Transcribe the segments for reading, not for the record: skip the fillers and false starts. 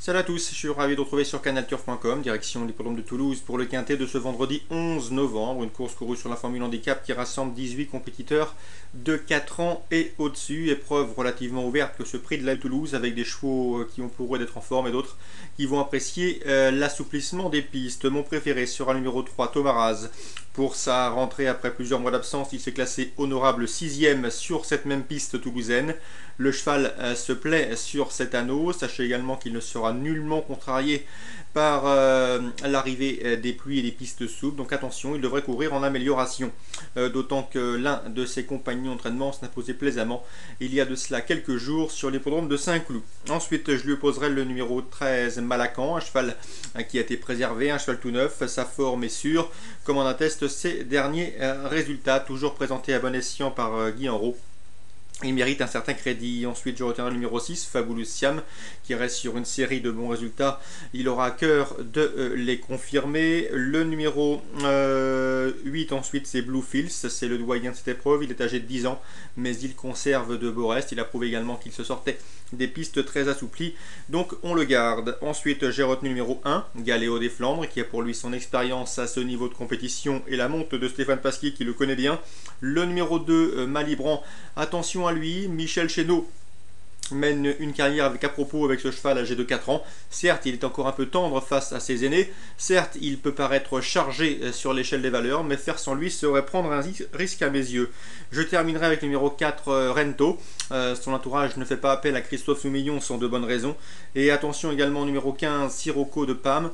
Salut à tous, je suis ravi de retrouver sur canalturf.com, direction l'hippodrome de Toulouse pour le quintet de ce vendredi 11 novembre, une course courue sur la Formule Handicap qui rassemble 18 compétiteurs de 4 ans et au-dessus, épreuve relativement ouverte que ce prix de la Toulouse avec des chevaux qui ont pour eux d'être en forme et d'autres qui vont apprécier l'assouplissement des pistes. Mon préféré sera le numéro 3, Thomas. Pour sa rentrée après plusieurs mois d'absence, il s'est classé honorable 6e sur cette même piste toulousaine. Le cheval se plaît sur cet anneau. Sachez également qu'il ne sera nullement contrarié par l'arrivée des pluies et des pistes souples. Donc attention, il devrait courir en amélioration. D'autant que l'un de ses compagnons d'entraînement s'imposait plaisamment il y a de cela quelques jours sur l'hippodrome de Saint-Cloud. Ensuite, je lui opposerai le numéro 13, Malacan, un cheval qui a été préservé, un cheval tout neuf. Sa forme est sûre, comme en attestent ses derniers résultats, toujours présentés à bon escient par Guy Enrault. Il mérite un certain crédit. Ensuite, je retiendrai le numéro 6, Fabulous Siam, qui reste sur une série de bons résultats. Il aura à cœur de les confirmer. Le numéro 8, ensuite, c'est Bluefields. C'est le doyen de cette épreuve. Il est âgé de 10 ans, mais il conserve de beaux restes. Il a prouvé également qu'il se sortait des pistes très assouplies. Donc, on le garde. Ensuite, j'ai retenu le numéro 1, Galéo des Flandres, qui a pour lui son expérience à ce niveau de compétition et la monte de Stéphane Pasquier, qui le connaît bien. Le numéro 2, Malibran. Attention à lui, Michel Chénaud mène une carrière à propos avec ce cheval âgé de 4 ans. Certes, il est encore un peu tendre face à ses aînés. Certes, il peut paraître chargé sur l'échelle des valeurs, mais faire sans lui serait prendre un risque à mes yeux. Je terminerai avec le numéro 4, Rento. Son entourage ne fait pas appel à Christophe Soumillon sans de bonnes raisons. Et attention également au numéro 15, Sirocco de Pam.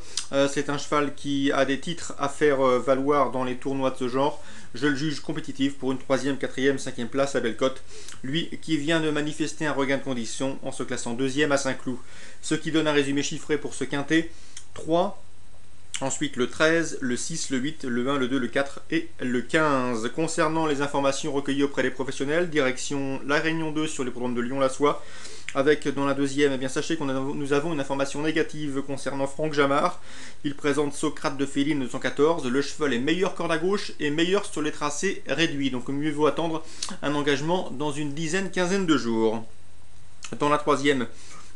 C'est un cheval qui a des titres à faire valoir dans les tournois de ce genre. Je le juge compétitif pour une 3e, 4e, 5e place à Bellecote. Lui qui vient de manifester un regain de condition en se classant 2e à Saint-Cloud. Ce qui donne un résumé chiffré pour ce quintet. 3, ensuite le 13, le 6, le 8, le 1, le 2, le 4 et le 15. Concernant les informations recueillies auprès des professionnels, direction la Réunion 2 sur l'hippodrome de Lyon-la-Soie. Avec dans la deuxième, eh bien, sachez que nous avons une information négative concernant Franck Jamard. Il présente Socrate de Féline 214. Le cheval est meilleur corde à gauche et meilleur sur les tracés réduits. Donc mieux vaut attendre un engagement dans une quinzaine de jours. Dans la troisième,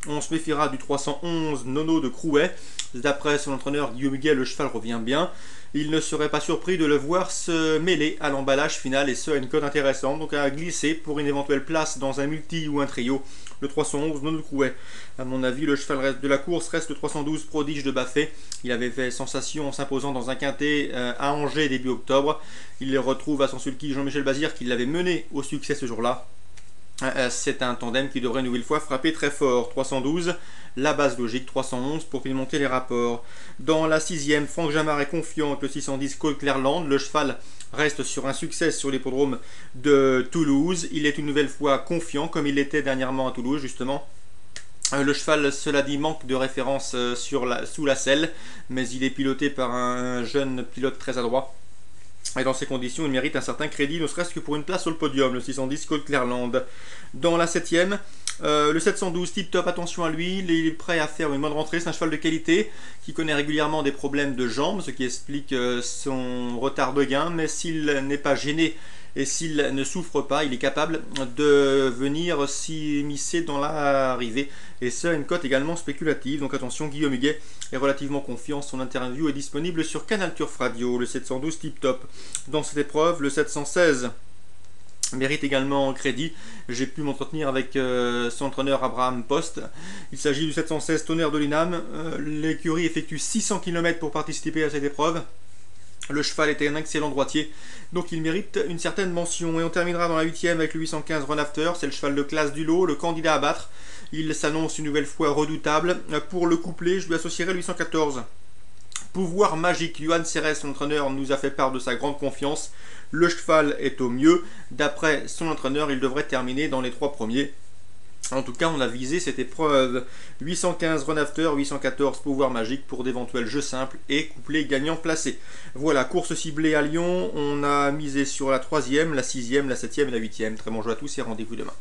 on se méfiera du 311 Nono de Crouet. D'après son entraîneur Guillaume Huguet, le cheval revient bien. Il ne serait pas surpris de le voir se mêler à l'emballage final et ce à une cote intéressante, donc à glisser pour une éventuelle place dans un multi ou un trio. Le 311 Nono de Crouet. À mon avis, le cheval de la course reste le 312 Prodige de Baffet. Il avait fait sensation en s'imposant dans un quintet à Angers début octobre. Il retrouve à son sulky Jean-Michel Bazir qui l'avait mené au succès ce jour-là. C'est un tandem qui devrait une nouvelle fois frapper très fort. 312, la base logique, 311 pour pimenter les rapports. Dans la 6e, Franck Jamard est confiant avec le 610 Cole Clairland. Le cheval reste sur un succès sur l'hippodrome de Toulouse. Il est une nouvelle fois confiant comme il l'était dernièrement à Toulouse justement. Le cheval, cela dit, manque de référence sous la selle, mais il est piloté par un jeune pilote très adroit. Et dans ces conditions, il mérite un certain crédit, ne serait-ce que pour une place sur le podium, le 610 Cole Clairland. Dans la 7e, le 712 Tip Top, attention à lui, il est prêt à faire une bonne rentrée, c'est un cheval de qualité qui connaît régulièrement des problèmes de jambes, ce qui explique son retard de gain, mais s'il n'est pas gêné et s'il ne souffre pas, il est capable de venir s'immiscer dans l'arrivée. Et ça, une cote également spéculative. Donc attention, Guillaume Huguet est relativement confiant. Son interview est disponible sur Canal Turf Radio. Le 712 Tip Top. Dans cette épreuve, le 716 mérite également crédit. J'ai pu m'entretenir avec son entraîneur Abraham Post. Il s'agit du 716 Tonnerre de l'Inam. L'écurie effectue 600 km pour participer à cette épreuve. Le cheval était un excellent droitier, donc il mérite une certaine mention. Et on terminera dans la 8e avec le 815 Run After, c'est le cheval de classe du lot, le candidat à battre. Il s'annonce une nouvelle fois redoutable. Pour le couplet, je lui associerai le 814. Pouvoir magique, Johan Serres, son entraîneur, nous a fait part de sa grande confiance. Le cheval est au mieux. D'après son entraîneur, il devrait terminer dans les 3 premiers. En tout cas, on a visé cette épreuve. 815 Run After, 814 Pouvoir Magique pour d'éventuels jeux simples et couplets gagnants placés. Voilà, course ciblée à Lyon. On a misé sur la 3e, la 6e, la 7e et la 8e. Très bon jeu à tous et rendez-vous demain.